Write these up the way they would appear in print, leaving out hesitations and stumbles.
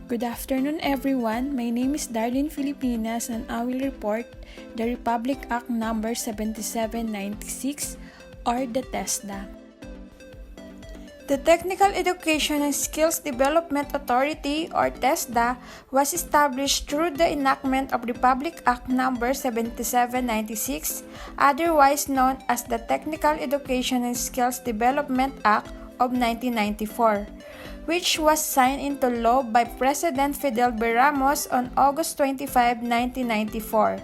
Good afternoon, everyone. My name is Darlene Filipinas and I will report the Republic Act No. 7796 or the TESDA. The Technical Education and Skills Development Authority or TESDA was established through the enactment of Republic Act No. 7796, otherwise known as the Technical Education and Skills Development Act of 1994. Which was signed into law by President Fidel B. Ramos on August 25, 1994.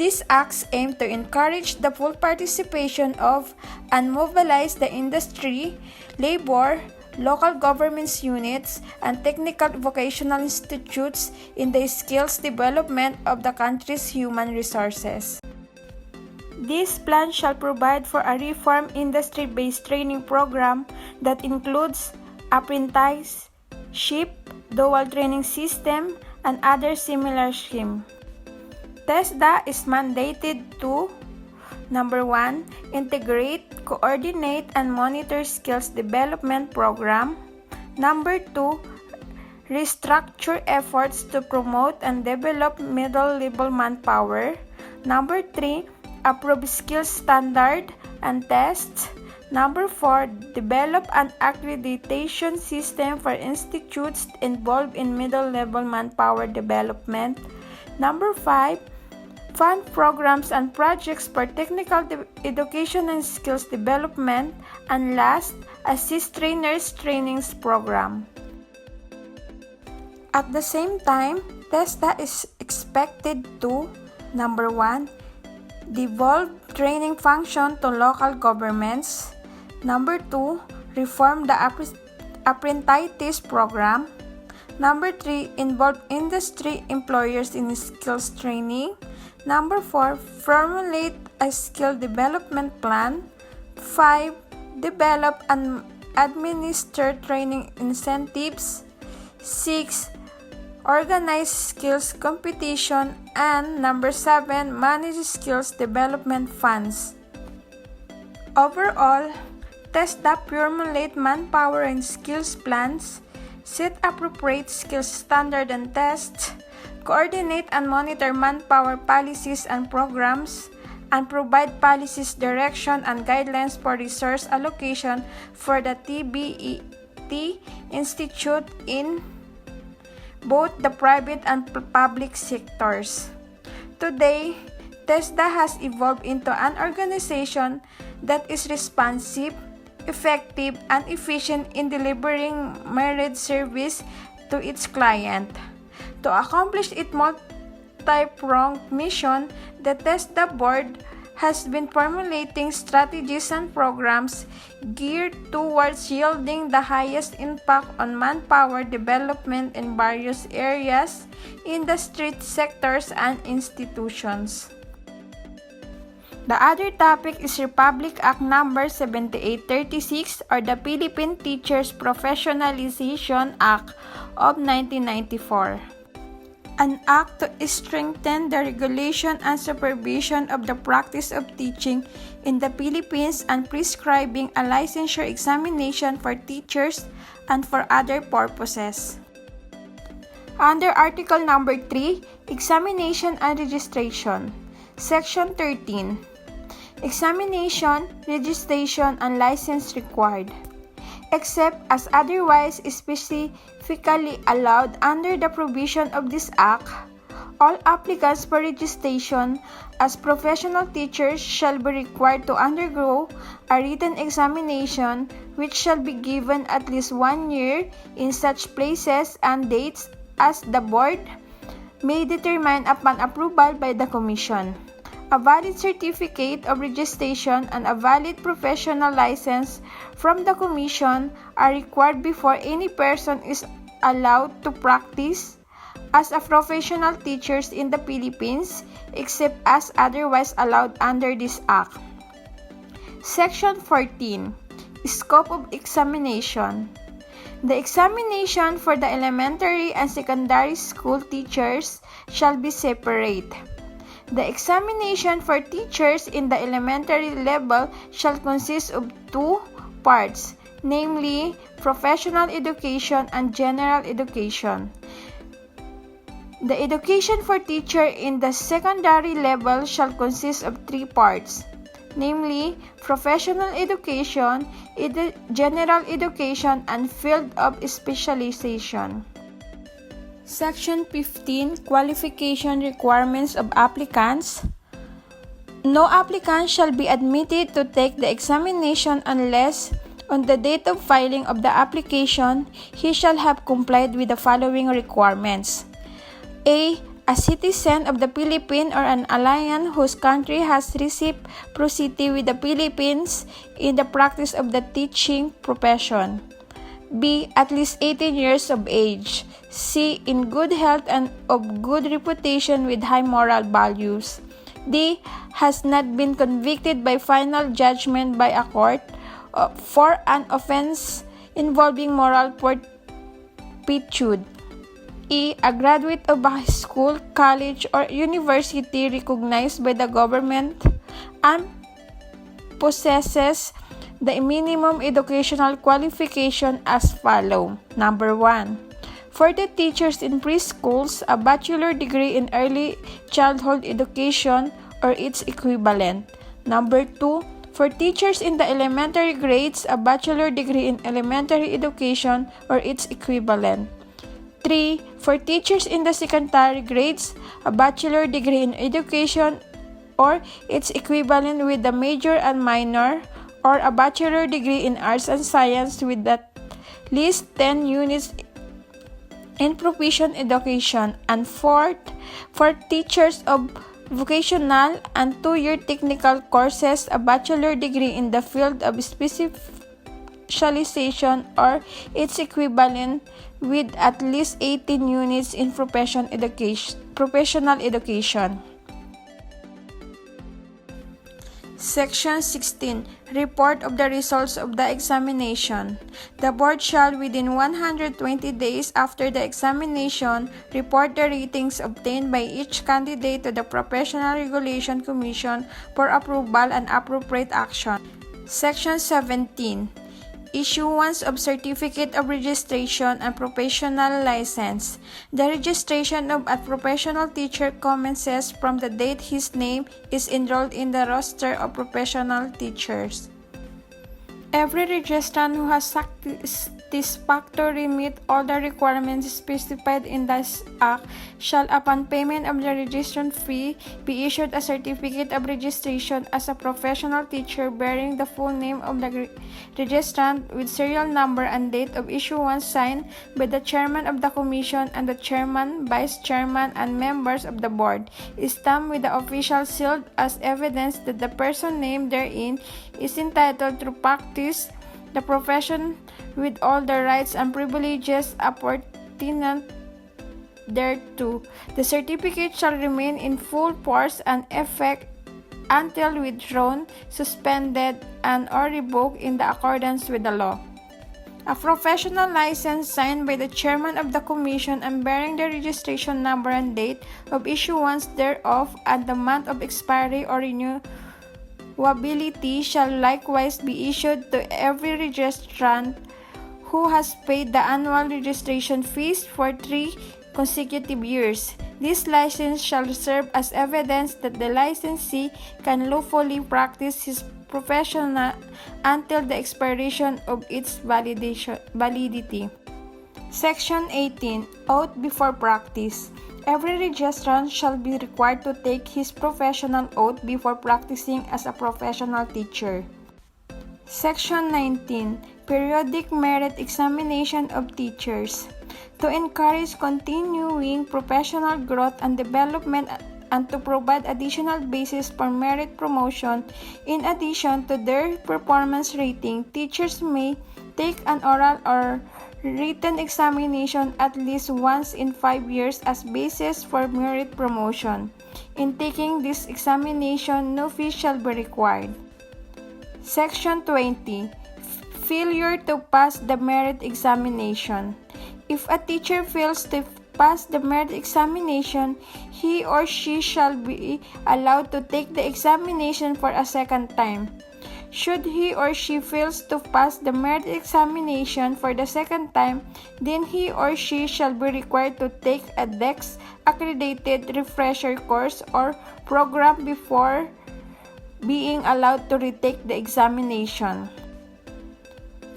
These acts aim to encourage the full participation of and mobilize the industry, labor, local governments units, and technical vocational institutes in the skills development of the country's human resources. This plan shall provide for a reformed industry-based training program that includes apprenticeship, dual training system, and other similar scheme. TESDA is mandated to: Number 1. Integrate, coordinate, and monitor skills development program. Number 2. Restructure efforts to promote and develop middle-level manpower. Number 3. Approve skills standard and tests. Number 4. Develop an accreditation system for institutes involved in middle-level manpower development. Number 5. Fund programs and projects for technical education and skills development. And last, assist trainers trainings program. At the same time, TESDA is expected to: Number 1. Devolve training function to local governments. Number 2. Reform the apprentice program. Number 3. Involve industry employers in skills training. Number 4. Formulate a skill development plan. 5. Develop and administer training incentives. 6. Organize skills competition. And number 7. Manage skills development funds. Overall, TESDA formulate manpower and skills plans, set appropriate skills standard and tests, coordinate and monitor manpower policies and programs, and provide policies, direction, and guidelines for resource allocation for the TBET Institute in both the private and public sectors. Today, TESDA has evolved into an organization that is responsive, effective, and efficient in delivering merit service to its client. To accomplish its multi-pronged mission, the TESDA board has been formulating strategies and programs geared towards yielding the highest impact on manpower development in various areas, industry sectors, and institutions. The other topic is Republic Act No. 7836 or the Philippine Teachers Professionalization Act of 1994. An act to strengthen the regulation and supervision of the practice of teaching in the Philippines and prescribing a licensure examination for teachers and for other purposes. Under Article No. 3, Examination and Registration, Section 13. Examination, registration, and license required, except as otherwise specifically allowed under the provision of this Act. All applicants for registration as professional teachers shall be required to undergo a written examination which shall be given at least 1 year in such places and dates as the Board may determine upon approval by the Commission. A valid certificate of registration and a valid professional license from the Commission are required before any person is allowed to practice as a professional teacher in the Philippines, except as otherwise allowed under this Act. Section 14. Scope of Examination. The examination for the elementary and secondary school teachers shall be separate. The examination for teachers in the elementary level shall consist of 2 parts, namely professional education and general education. The education for teacher in the secondary level shall consist of 3 parts, namely professional education, general education, and field of specialization. Section 15. Qualification requirements of applicants. No applicant shall be admitted to take the examination unless, on the date of filing of the application, he shall have complied with the following requirements. A citizen of the Philippines or an alien whose country has reciprocity with the Philippines in the practice of the teaching profession. B. At least 18 years of age. C. In good health and of good reputation with high moral values. D. Has not been convicted by final judgment by a court for an offense involving moral turpitude. E. A graduate of a high school, college, or university recognized by the government and possesses the minimum educational qualification as follows. Number 1. For the teachers in preschools, a bachelor degree in early childhood education or its equivalent. Number 2. For teachers in the elementary grades, a bachelor degree in elementary education or its equivalent. 3. For teachers in the secondary grades, a bachelor degree in education or its equivalent with the major and minor, or a bachelor degree in arts and science with at least 10 units in proficient education. And 4th, for teachers of vocational and 2-year technical courses, a bachelor degree in the field of specialization or its equivalent with at least 18 units in professional education. Section 16. Report of the results of the examination. The board shall, within 120 days after the examination, report the ratings obtained by each candidate to the Professional Regulation Commission for approval and appropriate action. Section 17. Issuance of Certificate of Registration and Professional License. The registration of a professional teacher commences from the date his name is enrolled in the roster of professional teachers. Every registrant who has satisfactorily met all the requirements specified in this Act shall, upon payment of the registration fee, be issued a certificate of registration as a professional teacher bearing the full name of the registrant with serial number and date of issuance, signed by the chairman of the commission and the chairman, vice chairman, and members of the board, stamped with the official seal as evidence that the person named therein is entitled to practice the profession with all the rights and privileges appertinent thereto. The certificate shall remain in full force and effect until withdrawn, suspended, and or revoked in accordance with the law. A professional license signed by the chairman of the commission and bearing the registration number and date of issuance thereof and the month of expiry or renewability shall likewise be issued to every registrant who has paid the annual registration fees for 3 consecutive years. This license shall serve as evidence that the licensee can lawfully practice his profession until the expiration of its validity. Section 18. Oath before practice. Every registrant shall be required to take his professional oath before practicing as a professional teacher. Section 19. Periodic merit examination of teachers. To encourage continuing professional growth and development and to provide additional basis for merit promotion, in addition to their performance rating, teachers may take an oral or written examination at least once in 5 years as basis for merit promotion. In taking this examination, no fee shall be required. Section 20. Failure to pass the merit examination. If a teacher fails to pass the merit examination, he or she shall be allowed to take the examination for a second time. Should he or she fails to pass the merit examination for the second time, then he or she shall be required to take a DEX accredited refresher course or program before being allowed to retake the examination.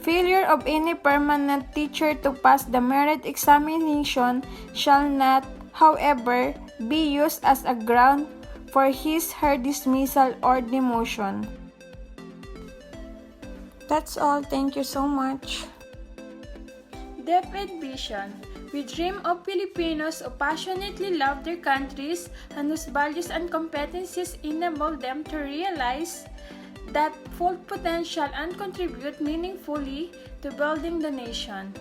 Failure of any permanent teacher to pass the merit examination shall not, however, be used as a ground for his/her dismissal or demotion. That's all. Thank you so much. DepEd Vision. We dream of Filipinos who passionately love their countries and whose values and competencies enable them to realize that full potential and contribute meaningfully to building the nation.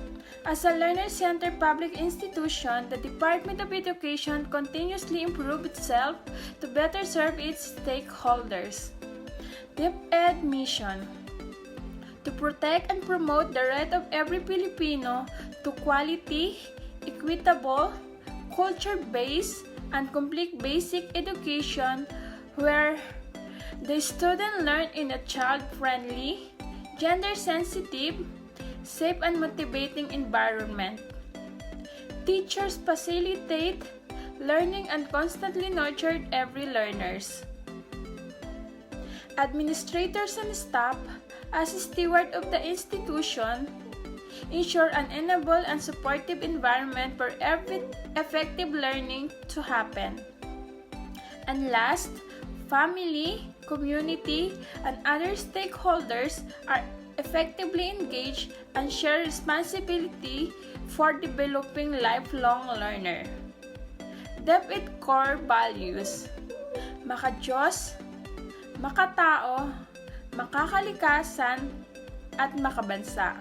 As a learner-centered public institution, the Department of Education continuously improves itself to better serve its stakeholders. DepEd Mission. To protect and promote the right of every Filipino to quality, equitable, culture-based, and complete basic education where the student learn in a child-friendly, gender-sensitive, safe and motivating environment. Teachers facilitate learning and constantly nurture every learners. Administrators and staff, as a steward of the institution, ensure an enable and supportive environment for every effective learning to happen. And last, family, community, and other stakeholders are effectively engaged and share responsibility for developing lifelong learner. DepEd core values: maka-Diyos, makatao, makakalikasan, at makabansa.